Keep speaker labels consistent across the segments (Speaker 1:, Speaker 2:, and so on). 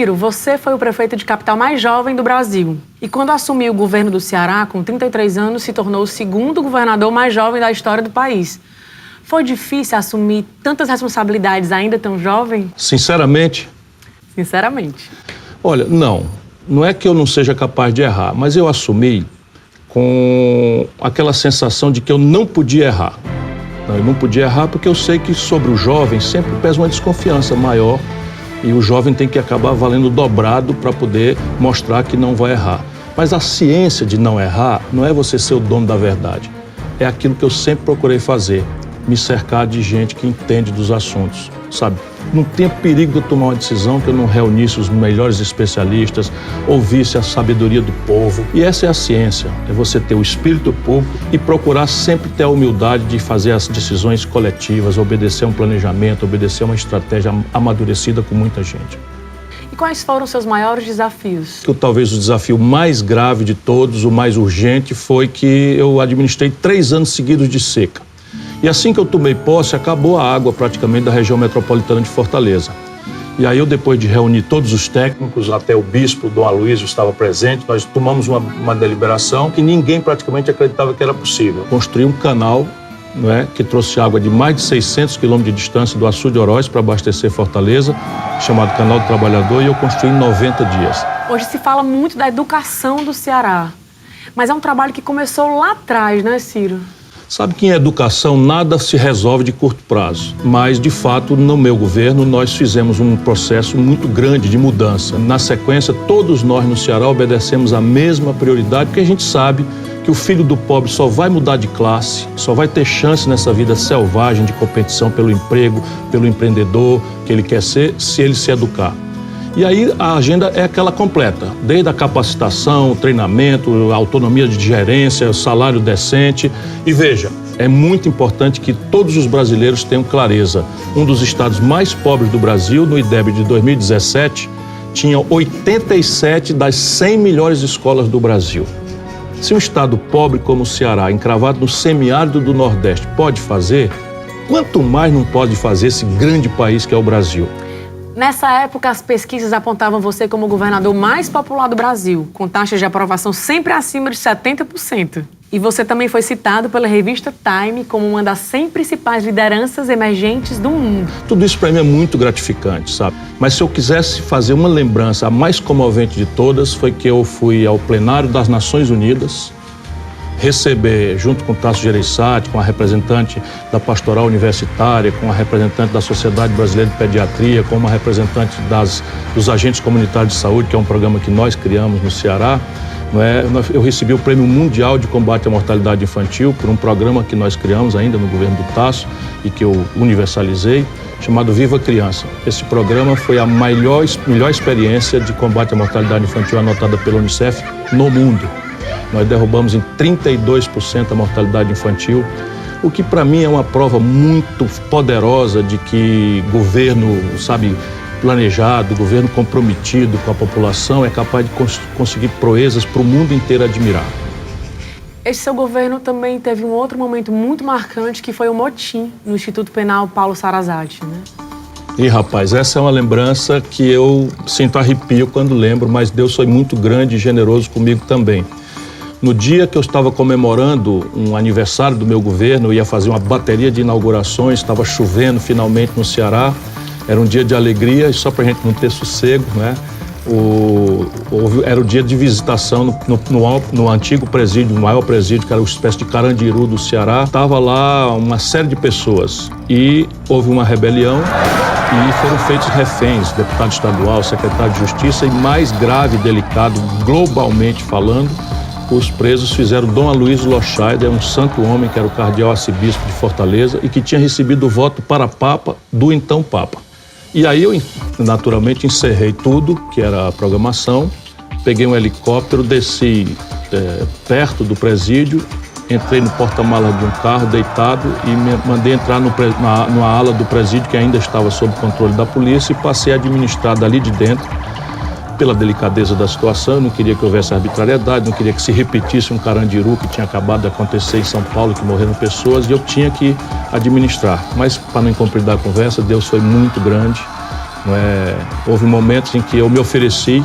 Speaker 1: Ciro, você foi o prefeito de capital mais jovem do Brasil. E quando assumiu o governo do Ceará, com 33 anos, se tornou o segundo governador mais jovem da história do país. Foi difícil assumir tantas responsabilidades ainda tão jovem?
Speaker 2: Sinceramente?
Speaker 1: Sinceramente.
Speaker 2: Olha, não é que eu não seja capaz de errar, mas eu assumi com aquela sensação de que eu não podia errar. Eu não podia errar porque eu sei que sobre o jovem sempre pesa uma desconfiança maior e o jovem tem que acabar valendo dobrado para poder mostrar que não vai errar. Mas a ciência de não errar não é você ser o dono da verdade. É aquilo que eu sempre procurei fazer, me cercar de gente que entende dos assuntos, sabe? Não tinha perigo de eu tomar uma decisão que eu não reunisse os melhores especialistas, ouvisse a sabedoria do povo. E essa é a ciência, é você ter o espírito público e procurar sempre ter a humildade de fazer as decisões coletivas, obedecer a um planejamento, obedecer a uma estratégia amadurecida com muita gente.
Speaker 1: E quais foram os seus maiores desafios?
Speaker 2: Talvez o desafio mais grave de todos, o mais urgente, foi que eu administrei 3 anos seguidos de seca. E assim que eu tomei posse, acabou a água praticamente da região metropolitana de Fortaleza. E aí eu, depois de reunir todos os técnicos, até o bispo, Dom Aloysio, estava presente, nós tomamos uma deliberação que ninguém praticamente acreditava que era possível. Construir um canal, que trouxe água de mais de 600 quilômetros de distância do Açude de Oroz para abastecer Fortaleza, chamado Canal do Trabalhador, e eu construí em 90 dias.
Speaker 1: Hoje se fala muito da educação do Ceará, mas é um trabalho que começou lá atrás, né, Ciro?
Speaker 2: Sabe que em educação nada se resolve de curto prazo, mas de fato no meu governo nós fizemos um processo muito grande de mudança. Na sequência, todos nós no Ceará obedecemos a mesma prioridade, porque a gente sabe que o filho do pobre só vai mudar de classe, só vai ter chance nessa vida selvagem de competição pelo emprego, pelo empreendedor que ele quer ser, se ele se educar. E aí a agenda é aquela completa, desde a capacitação, treinamento, autonomia de gerência, salário decente. E veja, é muito importante que todos os brasileiros tenham clareza. Um dos estados mais pobres do Brasil, no IDEB de 2017, tinha 87 das 100 melhores escolas do Brasil. Se um estado pobre como o Ceará, encravado no semiárido do Nordeste, pode fazer, quanto mais não pode fazer esse grande país que é o Brasil?
Speaker 1: Nessa época, as pesquisas apontavam você como o governador mais popular do Brasil, com taxas de aprovação sempre acima de 70%. E você também foi citado pela revista Time como uma das 100 principais lideranças emergentes do mundo.
Speaker 2: Tudo isso para mim é muito gratificante, sabe? Mas se eu quisesse fazer uma lembrança, a mais comovente de todas, foi que eu fui ao plenário das Nações Unidas, receber, junto com o Tasso Gereissati, com a representante da Pastoral Universitária, com a representante da Sociedade Brasileira de Pediatria, com uma representante dos Agentes Comunitários de Saúde, que é um programa que nós criamos no Ceará. Eu recebi o Prêmio Mundial de Combate à Mortalidade Infantil por um programa que nós criamos ainda no governo do Tasso e que eu universalizei, chamado Viva Criança. Esse programa foi a melhor experiência de combate à mortalidade infantil anotada pela Unicef no mundo. Nós derrubamos em 32% a mortalidade infantil, o que para mim é uma prova muito poderosa de que governo, planejado, governo comprometido com a população é capaz de conseguir proezas para o mundo inteiro admirar.
Speaker 1: Esse seu governo também teve um outro momento muito marcante, que foi o motim no Instituto Penal Paulo Sarazate, né?
Speaker 2: E, rapaz, essa é uma lembrança que eu sinto arrepio quando lembro, mas Deus foi muito grande e generoso comigo também. No dia que eu estava comemorando um aniversário do meu governo, eu ia fazer uma bateria de inaugurações, estava chovendo finalmente no Ceará, era um dia de alegria, e só para a gente não ter sossego, né? Era o dia de visitação no antigo presídio, o maior presídio, que era uma espécie de Carandiru do Ceará. Estava lá uma série de pessoas e houve uma rebelião e foram feitos reféns, deputado estadual, secretário de Justiça, e mais grave e delicado, globalmente falando, os presos fizeram Dom Aloysio Loscheider, um santo homem que era o cardeal arcebispo de Fortaleza e que tinha recebido o voto para Papa do então Papa. E aí eu, naturalmente, encerrei tudo, que era a programação, peguei um helicóptero, desci perto do presídio, entrei no porta-malas de um carro deitado e me mandei entrar numa ala do presídio que ainda estava sob controle da polícia e passei a administrar dali de dentro, pela delicadeza da situação. Eu não queria que houvesse arbitrariedade, não queria que se repetisse um Carandiru que tinha acabado de acontecer em São Paulo, que morreram pessoas, e eu tinha que administrar. Mas, para não compridar a conversa, Deus foi muito grande Não é? Houve momentos em que eu me ofereci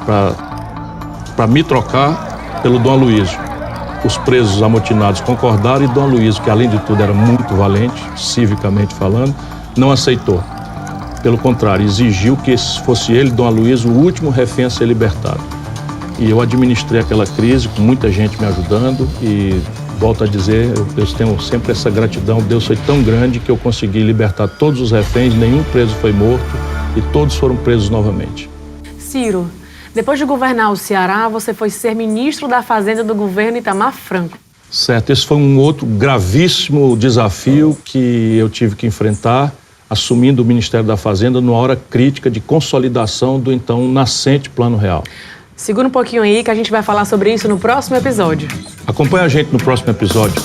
Speaker 2: para me trocar pelo Dom Aloysio. Os presos amotinados concordaram e Dom Aloysio, que além de tudo era muito valente, civicamente falando, não aceitou. Pelo contrário, exigiu que fosse ele, Dom Aloysio, o último refém a ser libertado. E eu administrei aquela crise com muita gente me ajudando e, volto a dizer, eu tenho sempre essa gratidão. Deus foi tão grande que eu consegui libertar todos os reféns, nenhum preso foi morto e todos foram presos novamente.
Speaker 1: Ciro, depois de governar o Ceará, você foi ser ministro da Fazenda do governo Itamar Franco.
Speaker 2: Certo, esse foi um outro gravíssimo desafio que eu tive que enfrentar, assumindo o Ministério da Fazenda numa hora crítica de consolidação do então nascente Plano Real.
Speaker 1: Segura um pouquinho aí que a gente vai falar sobre isso no próximo episódio.
Speaker 2: Acompanhe a gente no próximo episódio.